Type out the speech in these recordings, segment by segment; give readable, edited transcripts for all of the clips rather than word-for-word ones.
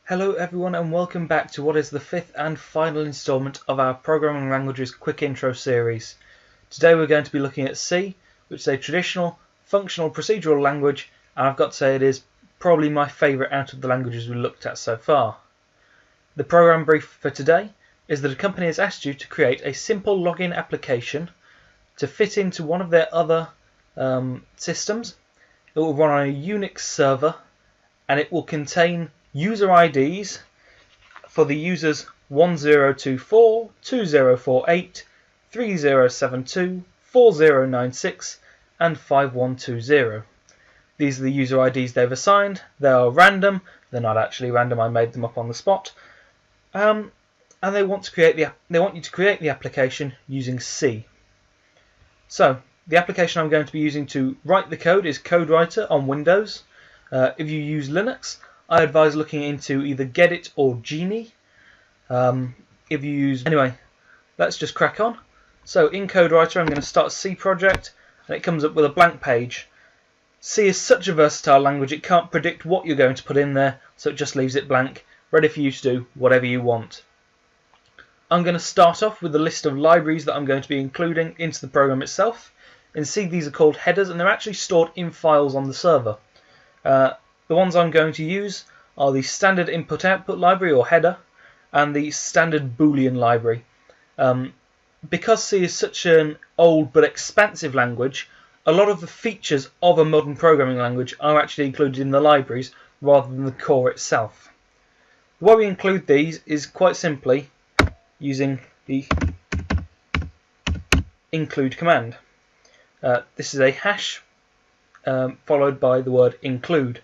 Hello everyone and welcome back to what is the fifth and final instalment of our Programming Languages Quick Intro series. Today we're going to be looking at C, which is a traditional, functional procedural language, and I've got to say it is probably my favourite out of the languages we looked at so far. The program brief for today is that a company has asked you to create a simple login application to fit into one of their other systems. It will run on a Unix server and it will contain user IDs for the users 1024, 2048, 3072, 4096 and 5120. These are the user IDs they've assigned. They are random. They're not actually random. I made them up on the spot. And they want you to create the application using C. So the application I'm going to be using to write the code is CodeWriter on Windows. If you use Linux, I advise looking into either Gedit or Genie. Anyway, let's just crack on. So in CodeWriter, I'm going to start a C project, and it comes up with a blank page. C is such a versatile language, it can't predict what you're going to put in there, so it just leaves it blank, ready for you to do whatever you want. I'm going to start off with a list of libraries that I'm going to be including into the program itself. In C, these are called headers, and they're actually stored in files on the server. The ones I'm going to use are the standard input-output library, or header, and the standard Boolean library. Because C is such an old but expansive language, a lot of the features of a modern programming language are actually included in the libraries rather than the core itself. The way we include these is quite simply using the include command. This is a hash followed by the word include.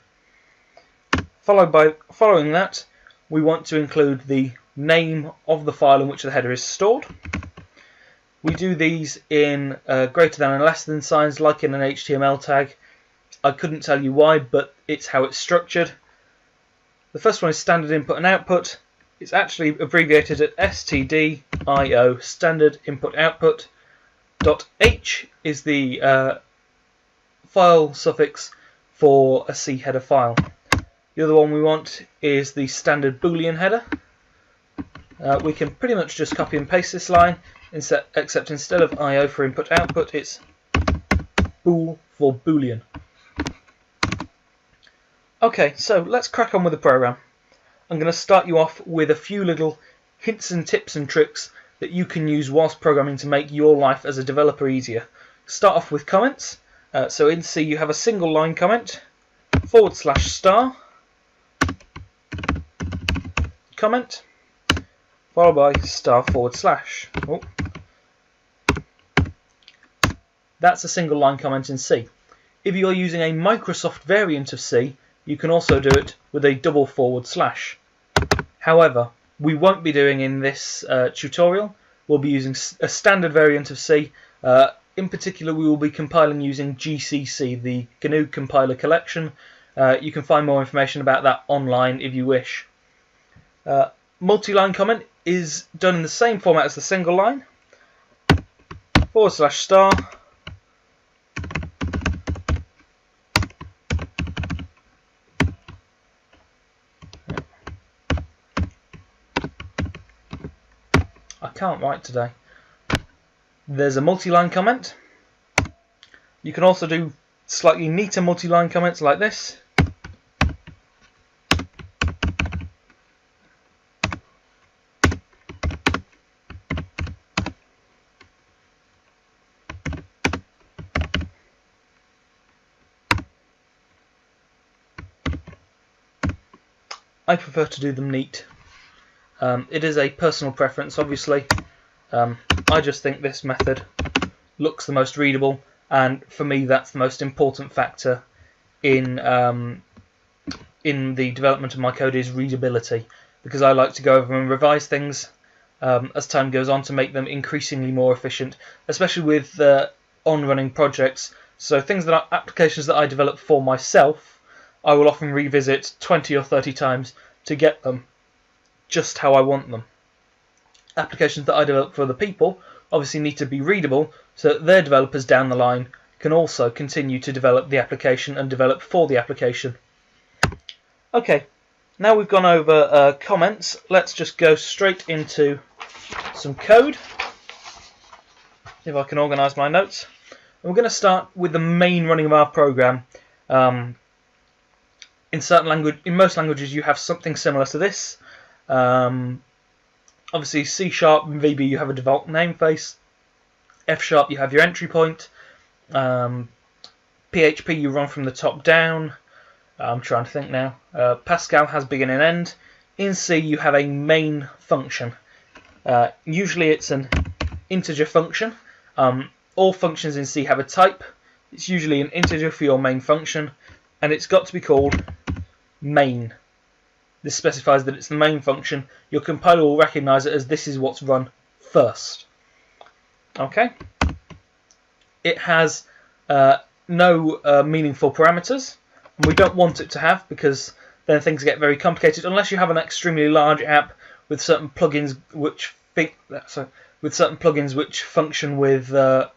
Following that, we want to include the name of the file in which the header is stored. We do these in greater than and less than signs, like in an HTML tag. I couldn't tell you why, but it's how it's structured. The first one is standard input and output. It's actually abbreviated at stdio, standard input output. .h is the file suffix for a C header file. The other one we want is the standard Boolean header. We can pretty much just copy and paste this line, except instead of IO for input output, it's bool for Boolean. Okay, so let's crack on with the program. I'm going to start you off with a few little hints and tips and tricks that you can use whilst programming to make your life as a developer easier. Start off with comments. So in C you have a single line comment, / comment, followed by */. Oh. That's a single line comment in C. If you're using a Microsoft variant of C, you can also do it with a double /. However, we won't be doing in this tutorial. We'll be using a standard variant of C. In particular, we will be compiling using GCC, the GNU Compiler Collection. You can find more information about that online if you wish. Multi-line comment is done in the same format as the single line. /*. I can't write today. There's a multi-line comment. You can also do slightly neater multi-line comments like this. I prefer to do them neat. It is a personal preference, obviously. I just think this method looks the most readable, and for me that's the most important factor in the development of my code is readability, because I like to go over and revise things as time goes on to make them increasingly more efficient, especially with on-running projects. So applications that I develop for myself, I will often revisit 20 or 30 times to get them just how I want them. Applications that I develop for other people obviously need to be readable so that their developers down the line can also continue to develop the application and develop for the application. Okay, Now we've gone over comments, let's just go straight into some code. If I can organise my notes. And we're going to start with the main running of our program. In most languages, you have something similar to this. Obviously, C# and VB, you have a default namespace. F#, you have your entry point. PHP, you run from the top down. I'm trying to think now. Pascal has begin and end. In C, you have a main function. Usually, it's an integer function. All functions in C have a type. It's usually an integer for your main function, and it's got to be called main. This specifies that it's the main function. Your compiler will recognise it as this is what's run first. Okay. It has no meaningful parameters, and we don't want it to have, because then things get very complicated. Unless you have an extremely large app with certain plugins which function with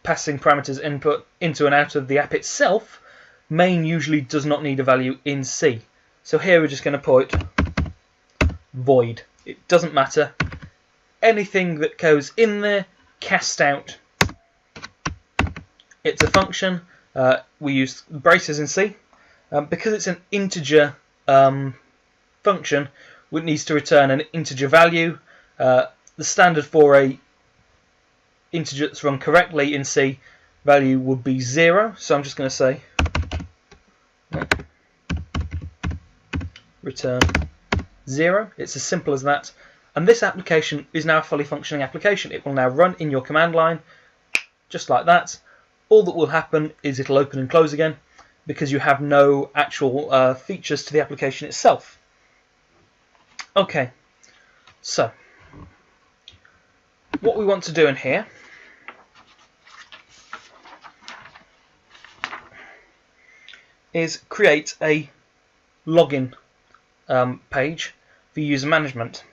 passing parameters input into and out of the app itself, main usually does not need a value in C. So here we're just going to put void. It doesn't matter. Anything that goes in there, cast out. It's a function. We use braces in C. Because it's an integer function, it needs to return an integer value. The standard for a integer that's run correctly in C value would be 0. So I'm just going to say return 0. It's as simple as that. And this application is now a fully functioning application. It will now run in your command line just like that. All that will happen is it'll open and close again, because you have no actual features to the application itself. Okay, so what we want to do in here is create a login page for user management.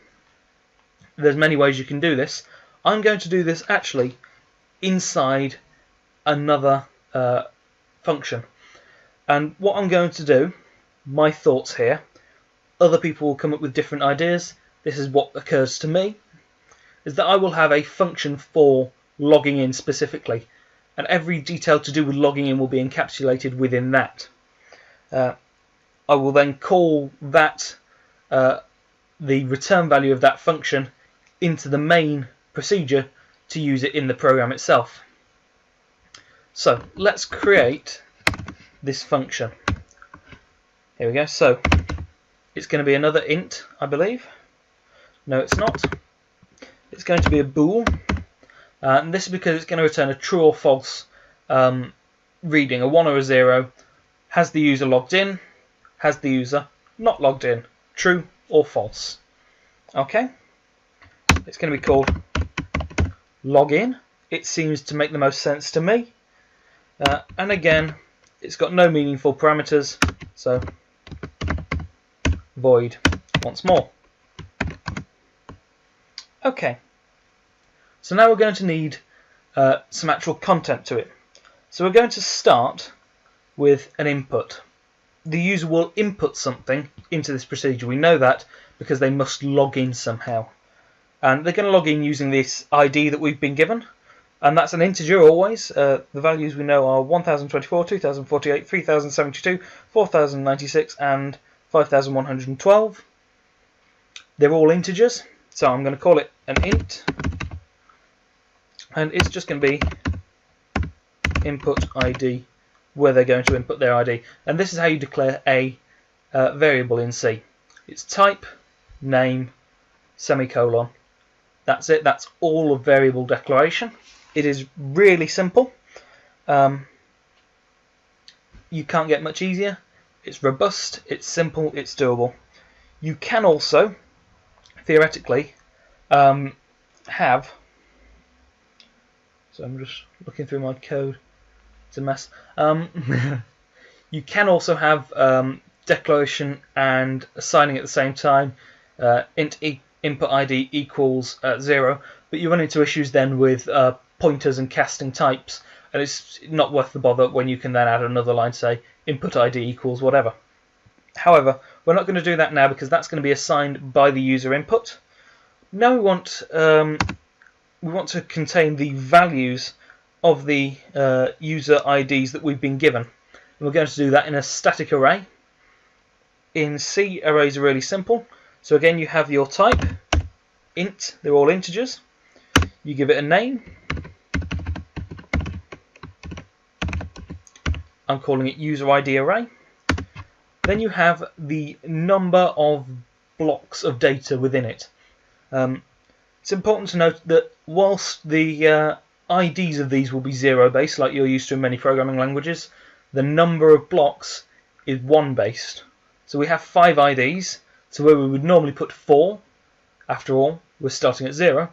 There's many ways you can do this. I'm going to do this actually inside another function. And what I'm going to do, my thoughts here, other people will come up with different ideas. This is what occurs to me, is that I will have a function for logging in specifically, and every detail to do with logging in will be encapsulated within that. I will then call that the return value of that function into the main procedure to use it in the program itself. So let's create this function. Here we go. So it's going to be another int, I believe. No, it's not. It's going to be a bool. And this is because it's going to return a true or false reading, a 1 or a 0. Has the user logged in? Has the user not logged in? True or false? Okay. It's going to be called login. It seems to make the most sense to me. And again, it's got no meaningful parameters, so void once more. Okay, so now we're going to need some actual content to it. So we're going to start with an input. The user will input something into this procedure. We know that because they must log in somehow. And they're going to log in using this ID that we've been given. And that's an integer always. The values we know are 1024, 2048, 3072, 4096 and 5112. They're all integers, so I'm going to call it an int. And it's just going to be input ID, where they're going to input their ID. And this is how you declare a variable in C. It's type, name, semicolon. That's it. That's all of variable declaration. It is really simple. You can't get much easier. It's robust, it's simple, it's doable. You can also, theoretically, have... So I'm just looking through my code. It's a mess. You can also have declaration and assigning at the same time. Int input ID equals 0, but you run into issues then with pointers and casting types, and it's not worth the bother when you can then add another line, say input ID equals whatever. However, we're not going to do that now because that's going to be assigned by the user input. Now we want to contain the values of the user IDs that we've been given. And we're going to do that in a static array. In C, arrays are really simple. So again, you have your type, int, they're all integers. You give it a name. I'm calling it user ID array. Then you have the number of blocks of data within it. It's important to note that whilst the IDs of these will be 0 based, like you're used to in many programming languages, the number of blocks is 1 based. So we have 5 IDs, so where we would normally put 4, after all, we're starting at 0.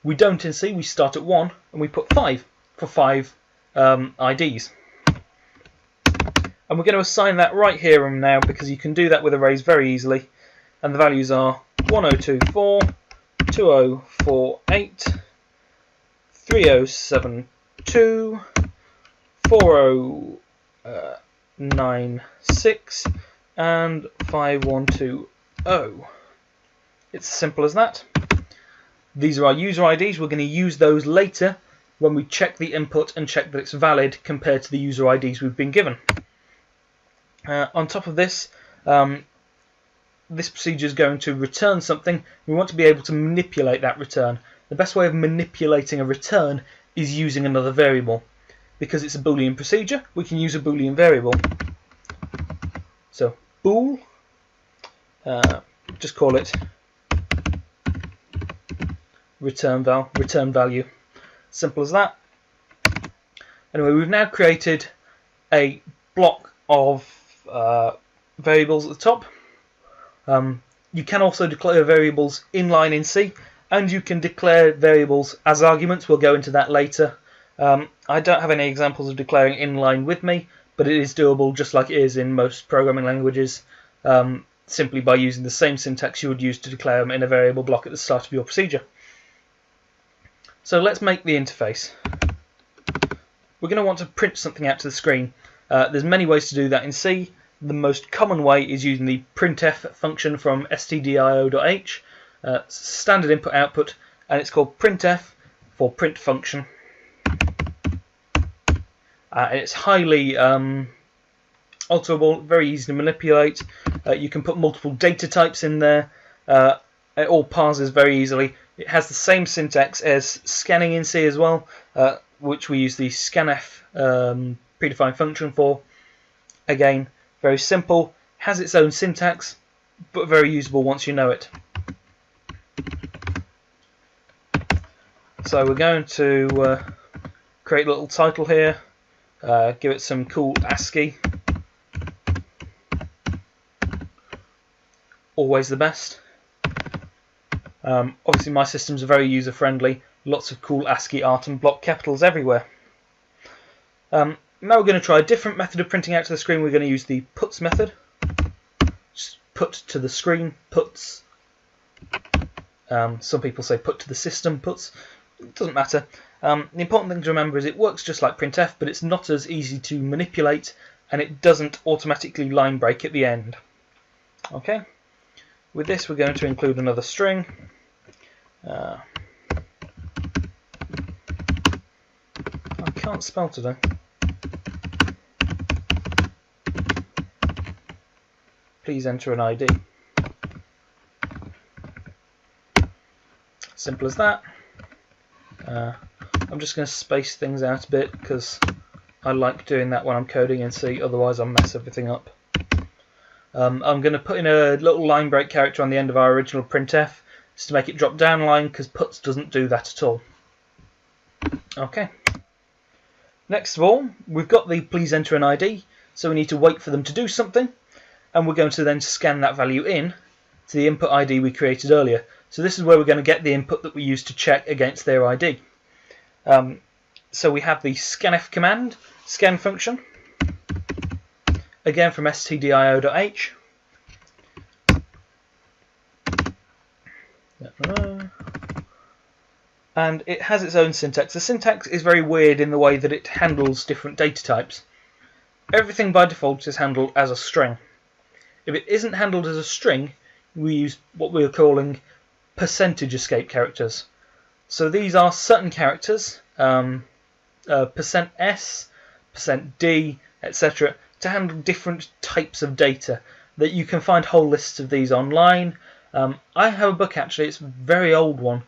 We don't in C, we start at 1, and we put 5 for 5 IDs. And we're going to assign that right here and now because you can do that with arrays very easily. And the values are 1024, 2048, 3072, 4096, and 5120. It's as simple as that. These are our user IDs. We're going to use those later when we check the input and check that it's valid compared to the user IDs we've been given. On top of this, this procedure is going to return something. We want to be able to manipulate that return. The best way of manipulating a return is using another variable. Because it's a Boolean procedure, we can use a Boolean variable. So, bool, just call it return value. Simple as that. Anyway, we've now created a block of variables at the top. You can also declare variables inline in C, and you can declare variables as arguments. We'll go into that later. I don't have any examples of declaring inline with me, but it is doable just like it is in most programming languages, simply by using the same syntax you would use to declare them in a variable block at the start of your procedure. So let's make the interface. We're going to want to print something out to the screen. There's many ways to do that in C. The most common way is using the printf function from stdio.h, standard input output, and it's called printf for print function. It's highly alterable, very easy to manipulate. You can put multiple data types in there. It all parses very easily. It has the same syntax as scanning in C as well, which we use the Scanf predefined function for. Again, very simple, has its own syntax, but very usable once you know it. So we're going to create a little title here, give it some cool ASCII, always the best. Obviously my systems are very user friendly, lots of cool ASCII art and block capitals everywhere. Now we're going to try a different method of printing out to the screen. We're going to use the puts method. Just put to the screen, puts. Some people say put to the system, puts. It doesn't matter. The important thing to remember is it works just like printf, but it's not as easy to manipulate, and it doesn't automatically line break at the end. Okay. With this, we're going to include another string. I can't spell today. Please enter an ID. Simple as that. I'm just going to space things out a bit because I like doing that when I'm coding in C, otherwise I'll mess everything up. I'm going to put in a little line break character on the end of our original printf just to make it drop down a line, because puts doesn't do that at all. Okay. Next of all, we've got the please enter an ID, so we need to wait for them to do something, and we're going to then scan that value in to the input ID we created earlier. So this is where we're going to get the input that we use to check against their ID. So we have the scanf command, scan function, again from stdio.h. And it has its own syntax. The syntax is very weird in the way that it handles different data types. Everything by default is handled as a string. If it isn't handled as a string, we use what we're calling percentage escape characters. So these are certain characters, %s, %d, etc., to handle different types of data. That you can find whole lists of these online. I have a book actually, it's a very old one.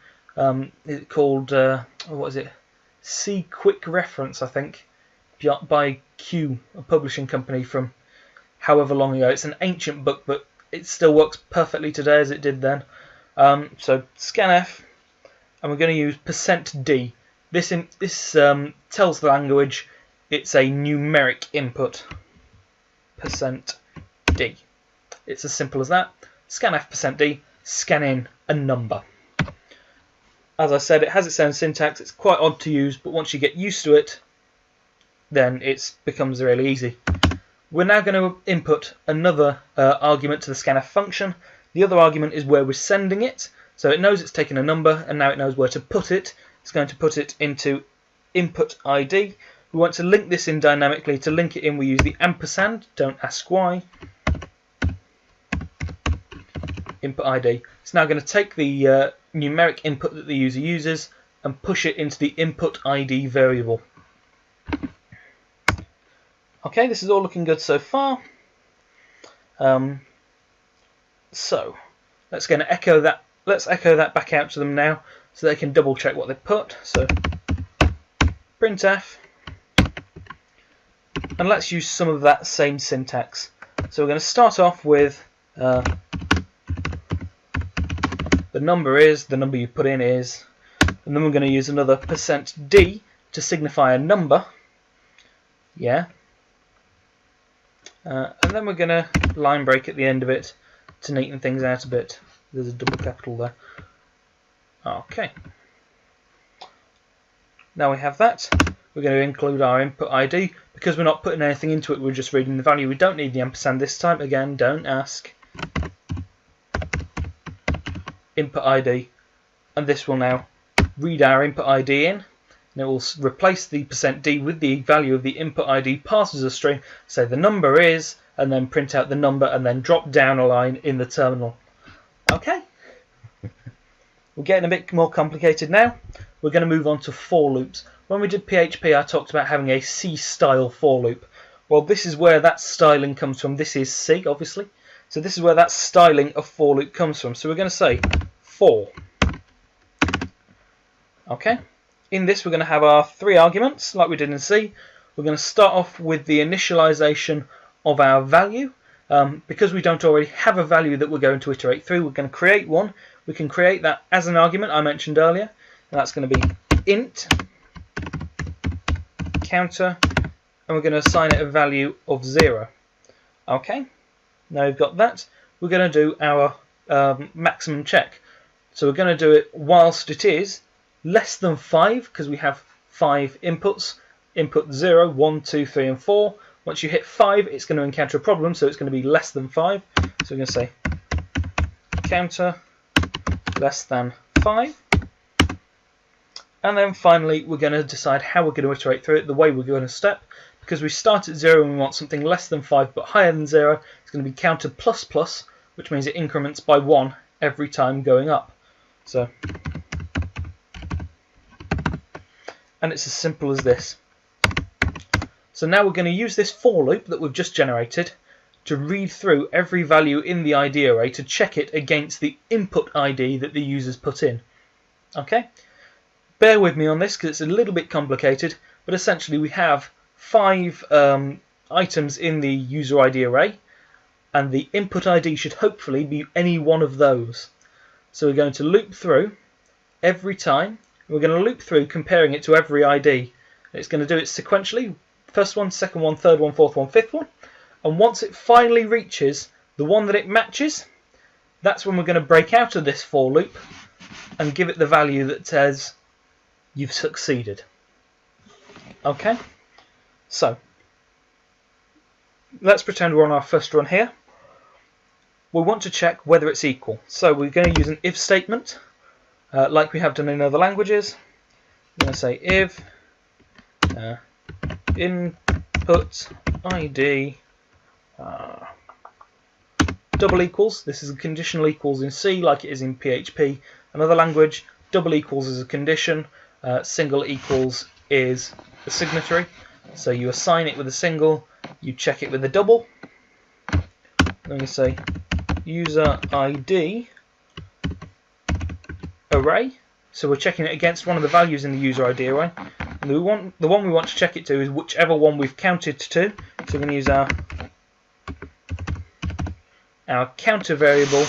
It's called what is it? C Quick Reference, I think, by Q, a publishing company from however long ago. It's an ancient book, but it still works perfectly today as it did then. So Scanf, and we're going to use %d. This tells the language it's a numeric input. %d. It's as simple as that. Scanf %d, scan in a number. As I said, it has its own syntax. It's quite odd to use, but once you get used to it, then it becomes really easy. We're now going to input another argument to the scanf function. The other argument is where we're sending it. So it knows it's taken a number, and now it knows where to put it. It's going to put it into input ID. We want to link this in dynamically. To link it in, we use the ampersand. Don't ask why. Input ID. It's now going to take the numeric input that the user uses and push it into the input ID variable. Okay, this is all looking good so far. So let's going to echo that. Let's echo that back out to them now, so they can double check what they put. So printf, and let's use some of that same syntax. So we're going to start off with the number is, the number you put in is, and then we're going to use another %d to signify a number. Yeah. And then we're going to line break at the end of it to neaten things out a bit. There's a double capital there. Okay. Now we have that. We're going to include our input ID. Because we're not putting anything into it, we're just reading the value. We don't need the ampersand this time. Again, don't ask. Input ID. And this will now read our input ID in. And it will replace the %d with the value of the input ID passed as a string. Say the number is, and then print out the number, and then drop down a line in the terminal. Okay. We're getting a bit more complicated now. We're going to move on to for loops. When we did PHP, I talked about having a C-style for loop. Well, this is where that styling comes from. This is C, obviously. So this is where that styling of for loop comes from. So we're going to say for. Okay. In this, we're going to have our 3 arguments, like we did in C. We're going to start off with the initialization of our value. Because we don't already have a value that we're going to iterate through, we're going to create one. We can create that as an argument I mentioned earlier. And that's going to be int counter, and we're going to assign it a value of 0. Okay, now we've got that. We're going to do our maximum check. So we're going to do it whilst it is less than 5, because we have 5 inputs. Input 0, 1, 2, 3, and 4. Once you hit 5, it's going to encounter a problem, so it's going to be less than 5. So we're going to say counter less than 5. And then finally, we're going to decide how we're going to iterate through it, the way we're going to step. Because we start at 0 and we want something less than 5 but higher than 0, it's going to be counter plus plus, which means it increments by 1 every time going up. So, and it's as simple as this. So now we're going to use this for loop that we've just generated to read through every value in the ID array to check it against the input ID that the user's put in. Okay? Bear with me on this because it's a little bit complicated, but essentially we have 5 items in the user ID array, and the input ID should hopefully be any one of those. So we're going to loop through every time. We're going to loop through comparing it to every ID. It's going to do it sequentially. First one, second one, third one, fourth one, fifth one. And once it finally reaches the one that it matches, that's when we're going to break out of this for loop and give it the value that says you've succeeded. Okay, so let's pretend we're on our first run here. We want to check whether it's equal. So we're going to use an if statement, like we have done in other languages. We're going to say if input ID double equals. This is a conditional equals in C like it is in PHP. Another language, double equals is a condition, single equals is a signatory. So you assign it with a single, you check it with a double. I'm going to say user ID array. So we're checking it against one of the values in the user ID array. And the one we want to check it to is whichever one we've counted to. So we're going to use our counter variable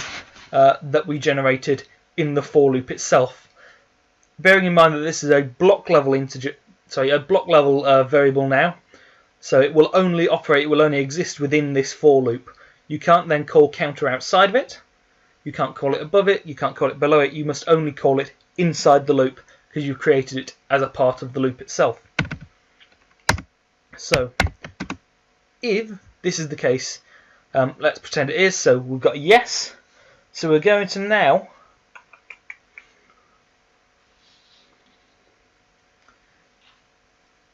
that we generated in the for loop itself. Bearing in mind that this is a block level variable now, so it will only operate, it will only exist within this for loop. You can't then call counter outside of it. You can't call it above it. You can't call it below it. You must only call it inside the loop because you've created it as a part of the loop itself. So if this is the case, let's pretend it is. So we've got a yes. So we're going to now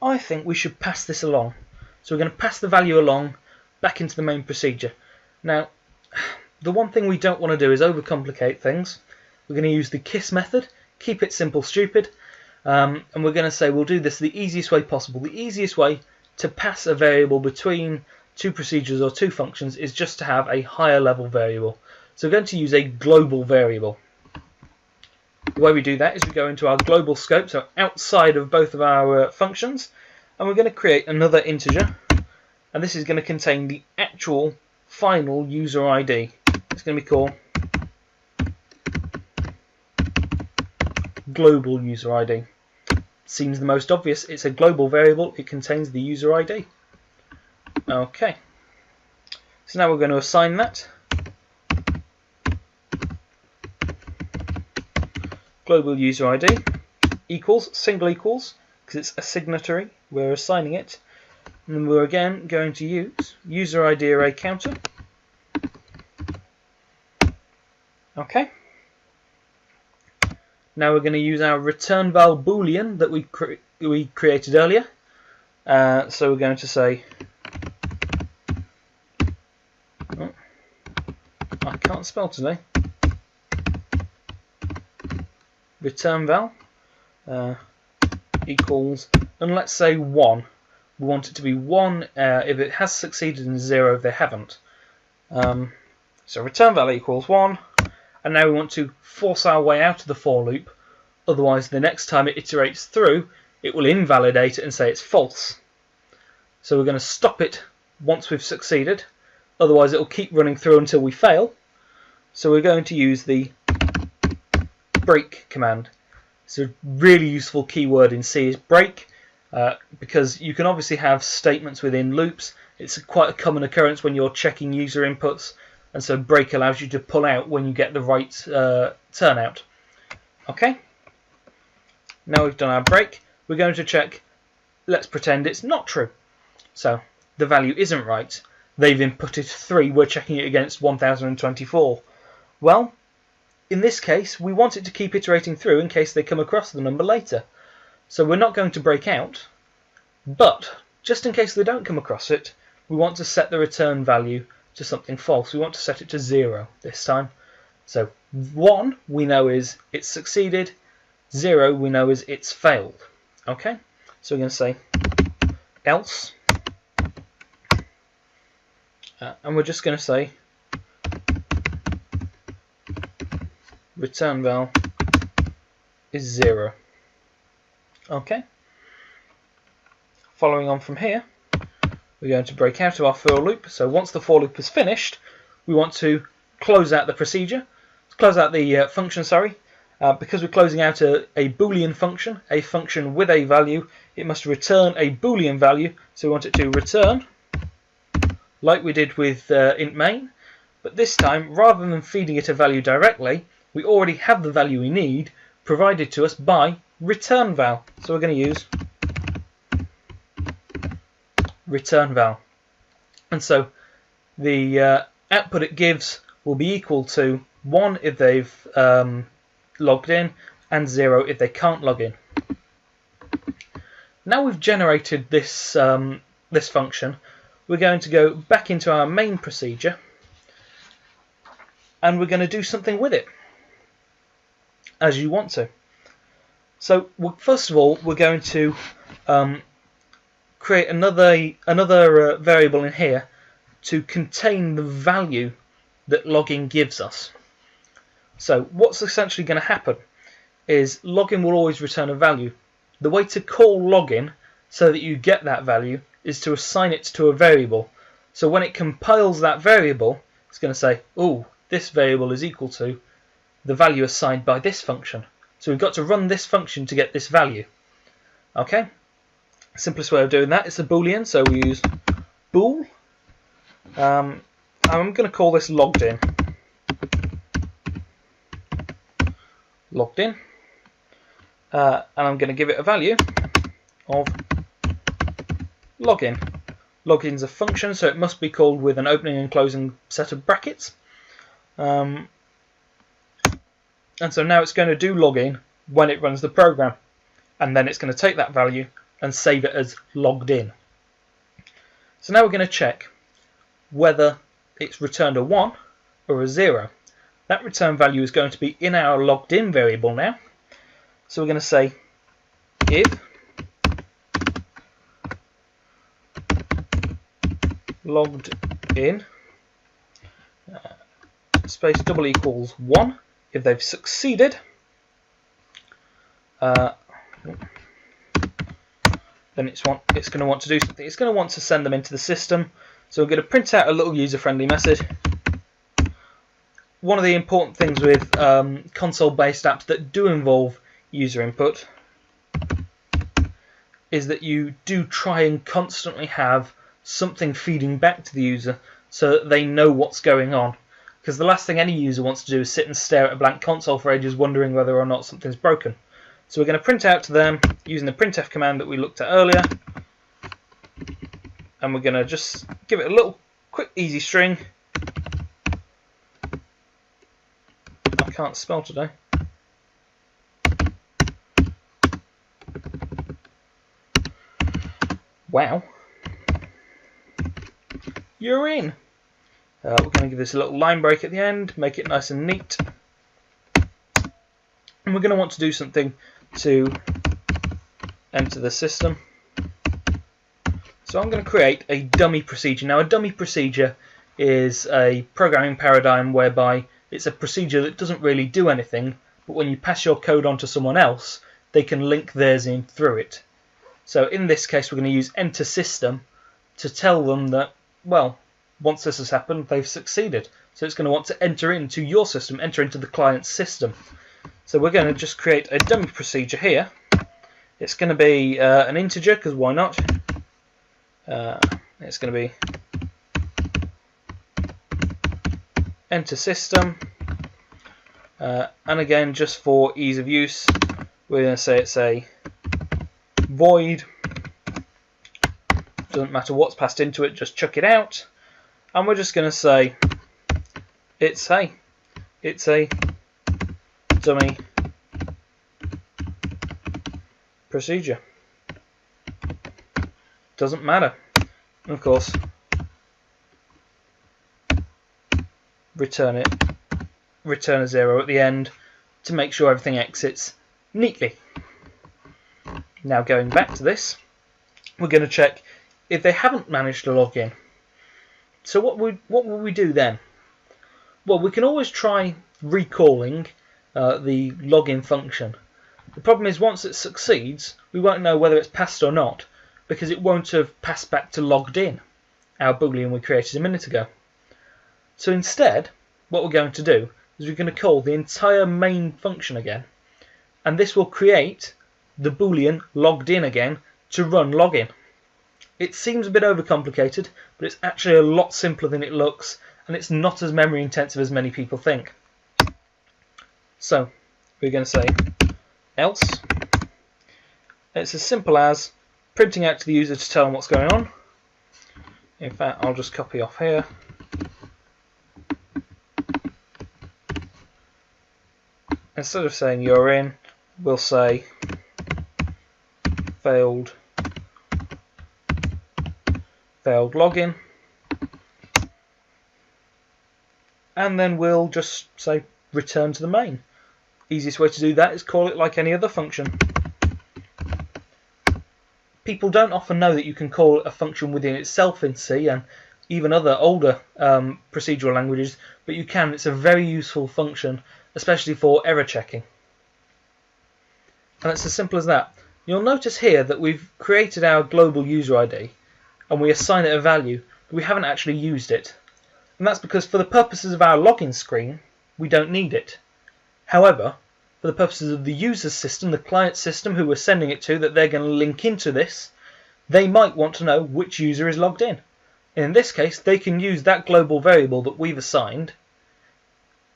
I think we should pass this along. So we're going to pass the value along back into the main procedure. Now, the one thing we don't want to do is overcomplicate things. We're going to use the KISS method, keep it simple, stupid, and we're going to say we'll do this the easiest way possible. The easiest way to pass a variable between two procedures or two functions is just to have a higher level variable. So we're going to use a global variable. The way we do that is we go into our global scope, so outside of both of our functions, and we're going to create another integer, and this is going to contain the actual final user ID. It's going to be called global user ID. Seems the most obvious. It's a global variable. It contains the user ID. Okay. So now we're going to assign that. Global user ID equals, single equals, because it's a signatory, we're assigning it. And then we're again going to use user ID array counter. Okay. Now we're going to use our return val boolean that we created earlier. So we're going to say, oh, I can't spell today. Return val equals, and let's say 1. We want it to be 1 if it has succeeded and 0 if they haven't. So return val equals 1, and now we want to force our way out of the for loop. Otherwise, the next time it iterates through, it will invalidate it and say it's false. So we're going to stop it once we've succeeded. Otherwise, it will keep running through until we fail. So we're going to use the break command. It's a really useful keyword in C is break, because you can obviously have statements within loops. It's quite a common occurrence when you're checking user inputs, and so break allows you to pull out when you get the right turnout. Okay, now we've done our break, we're going to check. Let's pretend it's not true. So the value isn't right. They've inputted 3, we're checking it against 1024. Well, in this case, we want it to keep iterating through in case they come across the number later. So we're not going to break out, but just in case they don't come across it, we want to set the return value to something false. We want to set it to 0 this time. So 1 we know is it's succeeded, 0 we know is it's failed. Okay, so we're going to say else, and we're just going to say return val is 0. Okay. Following on from here, we're going to break out of our for loop. So once the for loop is finished, we want to close out the procedure, close out the function. Sorry, because we're closing out a Boolean function, a function with a value, it must return a Boolean value. So we want it to return, like we did with int main, but this time, rather than feeding it a value directly, we already have the value we need provided to us by return val. So we're going to use return val. And so the output it gives will be equal to 1 if they've logged in and 0 if they can't log in. Now we've generated this, this function, we're going to go back into our main procedure. and we're going to do something with it as you want to. So first of all, we're going to create another variable in here to contain the value that login gives us. So what's essentially going to happen is login will always return a value. The way to call login so that you get that value is to assign it to a variable. So when it compiles that variable, it's going to say, oh, this variable is equal to the value assigned by this function. So we've got to run this function to get this value. Okay? Simplest way of doing that is a boolean, so we use bool. I'm going to call this logged in. Logged in. And I'm going to give it a value of login. Login's a function, so it must be called with an opening and closing set of brackets. And so now it's going to do login when it runs the program. And then it's going to take that value and save it as logged in. So now we're going to check whether it's returned a 1 or a 0. That return value is going to be in our logged in variable now. So we're going to say if logged in space double equals 1 if they've succeeded, then it's going to want to do something. It's going to want to send them into the system. So we're going to print out a little user-friendly message. One of the important things with console-based apps that do involve user input is that you do try and constantly have something feeding back to the user so that they know what's going on. Because the last thing any user wants to do is sit and stare at a blank console for ages wondering whether or not something's broken. So we're going to print out to them using the printf command that we looked at earlier. And we're going to just give it a little quick easy string. I can't spell today. Wow. You're in. We're going to give this a little line break at the end, make it nice and neat. And we're going to want to do something to enter the system. So I'm going to create a dummy procedure. Now a dummy procedure is a programming paradigm whereby it's a procedure that doesn't really do anything, but when you pass your code on to someone else, they can link theirs in through it. So in this case we're going to use enter system to tell them that, well, once this has happened, they've succeeded. So it's going to want to enter into your system, enter into the client's system. So we're going to just create a dummy procedure here. It's going to be an integer, because why not? It's going to be enter system. And again, just for ease of use, we're going to say it's a void. Doesn't matter what's passed into it, just chuck it out. And we're just going to say it's a dummy procedure. Doesn't matter. And of course, return a 0 at the end to make sure everything exits neatly. Now going back to this, we're going to check if they haven't managed to log in. So what will we do then? Well, we can always try recalling the login function. The problem is once it succeeds, we won't know whether it's passed or not, because it won't have passed back to logged in, our boolean we created a minute ago. So instead, what we're going to do is we're going to call the entire main function again, and this will create the boolean logged in again to run login. It seems a bit overcomplicated, but it's actually a lot simpler than it looks, and it's not as memory intensive as many people think. So we're going to say else. It's as simple as printing out to the user to tell them what's going on. In fact, I'll just copy off here. Instead of saying you're in, we'll say failed login. and then we'll just say return to the main. Easiest way to do that is call it like any other function. People don't often know that you can call a function within itself in C and even other older procedural languages, but you can. It's a very useful function, especially for error checking. And it's as simple as that. You'll notice here that we've created our global user ID and we assign it a value, but we haven't actually used it. And that's because for the purposes of our login screen, we don't need it. However, for the purposes of the user system, the client system who we're sending it to, that they're going to link into this, they might want to know which user is logged in. In this case, they can use that global variable that we've assigned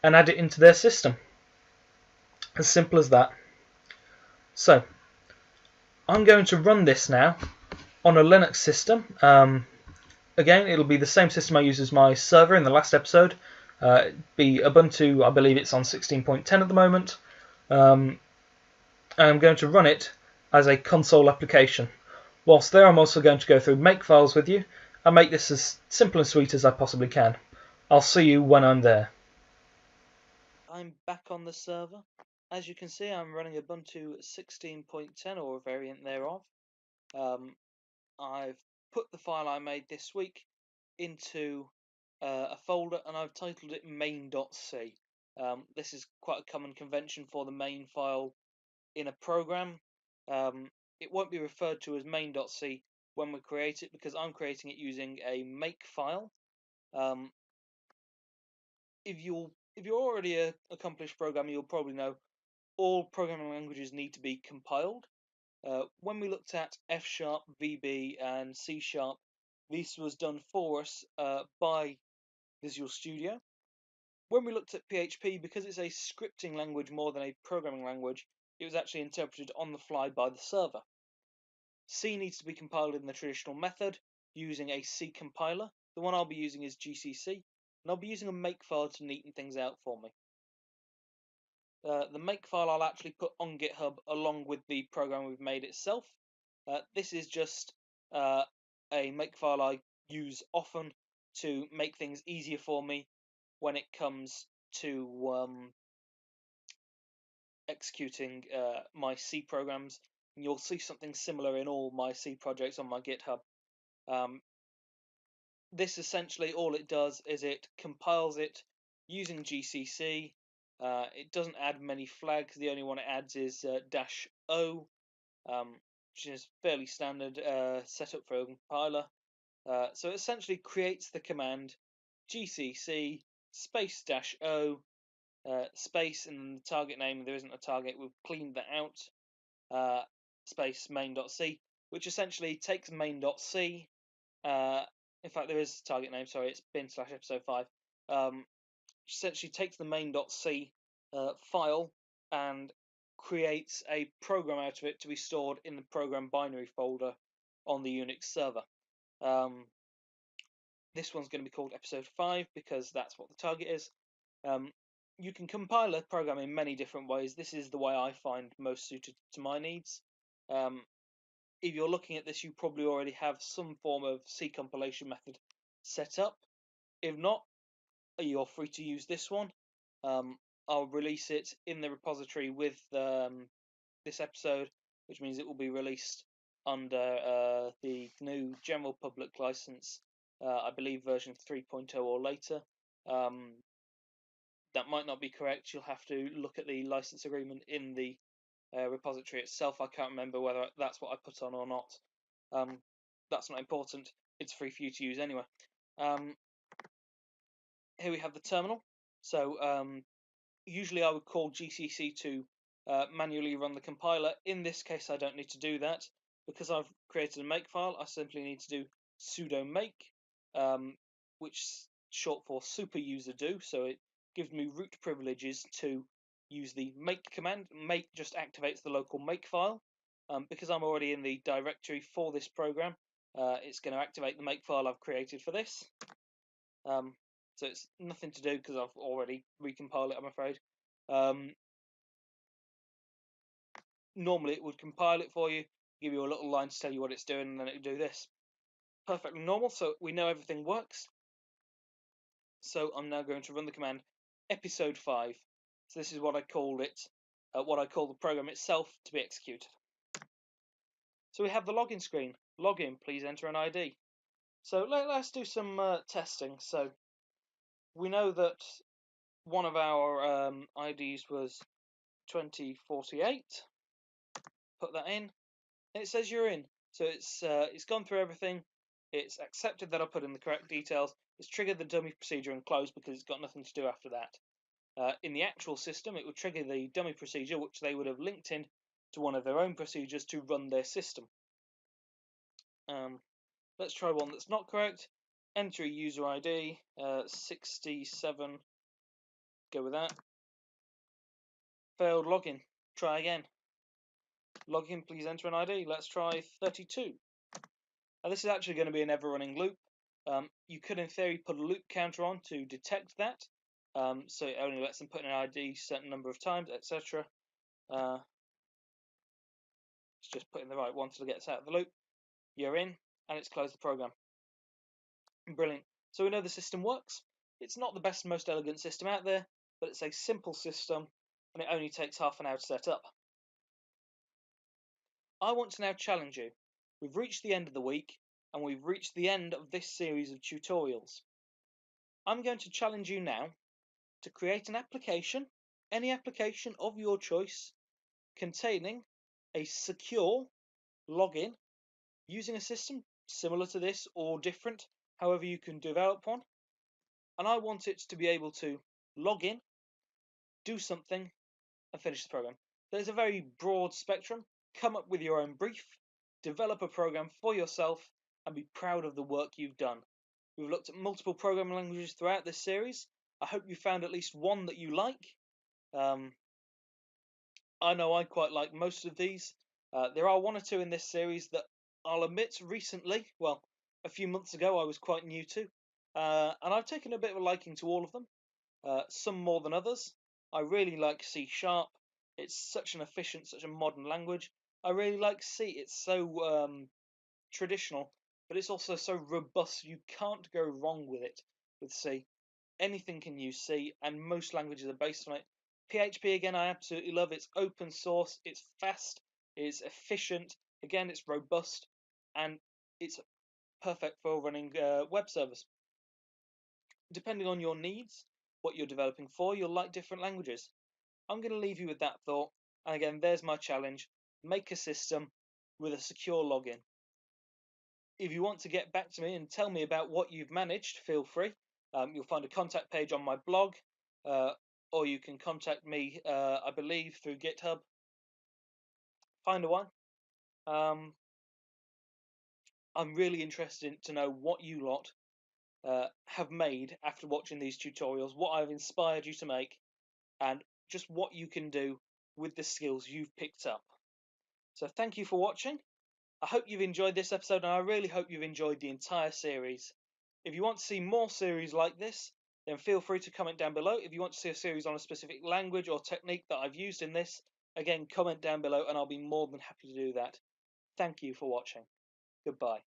and add it into their system. As simple as that. So, I'm going to run this now on a Linux system. Again, it'll be the same system I used as my server in the last episode. It'd be Ubuntu, I believe it's on 16.10 at the moment. I'm going to run it as a console application. Whilst there, I'm also going to go through makefiles with you and make this as simple and sweet as I possibly can. I'll see you when I'm there. I'm back on the server. As you can see, I'm running Ubuntu 16.10 or a variant thereof. I've put the file I made this week into a folder and I've titled it main.c. This is quite a common convention for the main file in a program. It won't be referred to as main.c when we create it because I'm creating it using a make file. If you're already an accomplished programmer, you'll probably know all programming languages need to be compiled. When we looked at F#, VB, and C#, this was done for us by Visual Studio. When we looked at PHP, because it's a scripting language more than a programming language, it was actually interpreted on the fly by the server. C needs to be compiled in the traditional method using a C compiler. The one I'll be using is GCC, and I'll be using a makefile to neaten things out for me. The makefile I'll actually put on GitHub along with the program we've made itself. This is just a makefile I use often to make things easier for me when it comes to executing my C programs. And you'll see something similar in all my C projects on my GitHub. This essentially all it does is it compiles it using GCC. It doesn't add many flags. The only one it adds is -o, which is fairly standard setup for a compiler. So it essentially creates the command gcc space -o space and the target name. There isn't a target. We've cleaned that out. Space main.c, which essentially takes main.c. In fact, there is a target name. Sorry, it's bin/episode 5. Essentially takes the main.c file and creates a program out of it to be stored in the program binary folder on the Unix server. This one's going to be called episode 5 because that's what the target is. You can compile a program in many different ways. This is the way I find most suited to my needs. If you're looking at this, you probably already have some form of C compilation method set up. If not, you're free to use this one. I'll release it in the repository with this episode, which means it will be released under the GNU General Public License, I believe version 3.0 or later. That might not be correct. You'll have to look at the license agreement in the repository itself. I can't remember whether that's what I put on or not. That's not important. It's free for you to use anyway. Here we have the terminal. So usually I would call GCC to manually run the compiler. In this case, I don't need to do that. Because I've created a makefile, I simply need to do sudo make, which is short for super user do. So it gives me root privileges to use the make command. Make just activates the local makefile. Because I'm already in the directory for this program, it's going to activate the makefile I've created for this. So it's nothing to do because I've already recompiled it, I'm afraid. Normally it would compile it for you, give you a little line to tell you what it's doing, and then it would do this. Perfectly normal, so we know everything works. So I'm now going to run the command episode 5. So this is what I called it, what I call the program itself to be executed. So we have the login screen. Login, please enter an ID. So let's do some testing. So we know that one of our IDs was 2048. Put that in, and it says you're in. So it's gone through everything. It's accepted that I put in the correct details. It's triggered the dummy procedure and closed because it's got nothing to do after that. In the actual system, it would trigger the dummy procedure, which they would have linked in to one of their own procedures to run their system. Let's try one that's not correct. Enter a user ID, 67. Go with that. Failed login. Try again. Login, please enter an ID. Let's try 32. Now this is actually going to be an ever-running loop. You could, in theory, put a loop counter on to detect that, so it only lets them put in an ID a certain number of times, etc. Let's just put in the right one till it gets out of the loop. You're in, and it's closed the program. Brilliant. So we know the system works. It's not the best, most elegant system out there, but it's a simple system, and it only takes half an hour to set up. I want to now challenge you. We've reached the end of the week, and we've reached the end of this series of tutorials. I'm going to challenge you now to create an application, any application of your choice, containing a secure login using a system similar to this or different, however you can develop one. And I want it to be able to log in, do something, and finish the program. There's a very broad spectrum. Come up with your own brief, develop a program for yourself, and be proud of the work you've done. We've looked at multiple programming languages throughout this series. I hope you found at least one that you like. I know I quite like most of these. There are one or two in this series that I'll admit recently, well, a few months ago, I was quite new to. And I've taken a bit of a liking to all of them, some more than others. I really like C#. It's such an efficient, such a modern language. I really like C. It's so traditional, but it's also so robust. You can't go wrong with it with C. Anything can use C, and most languages are based on it. PHP, again, I absolutely love. It's open source, it's fast, it's efficient, again, it's robust, and it's perfect for running web servers. Depending on your needs, what you're developing for, you'll like different languages. I'm going to leave you with that thought, and again, there's my challenge. Make a system with a secure login. If you want to get back to me and tell me about what you've managed, feel free. You'll find a contact page on my blog, or you can contact me, I believe, through GitHub. Find a one. I'm really interested to know what you lot have made after watching these tutorials, what I've inspired you to make, and just what you can do with the skills you've picked up. So thank you for watching. I hope you've enjoyed this episode, and I really hope you've enjoyed the entire series. If you want to see more series like this, then feel free to comment down below. If you want to see a series on a specific language or technique that I've used in this, again, comment down below and I'll be more than happy to do that. Thank you for watching. Goodbye.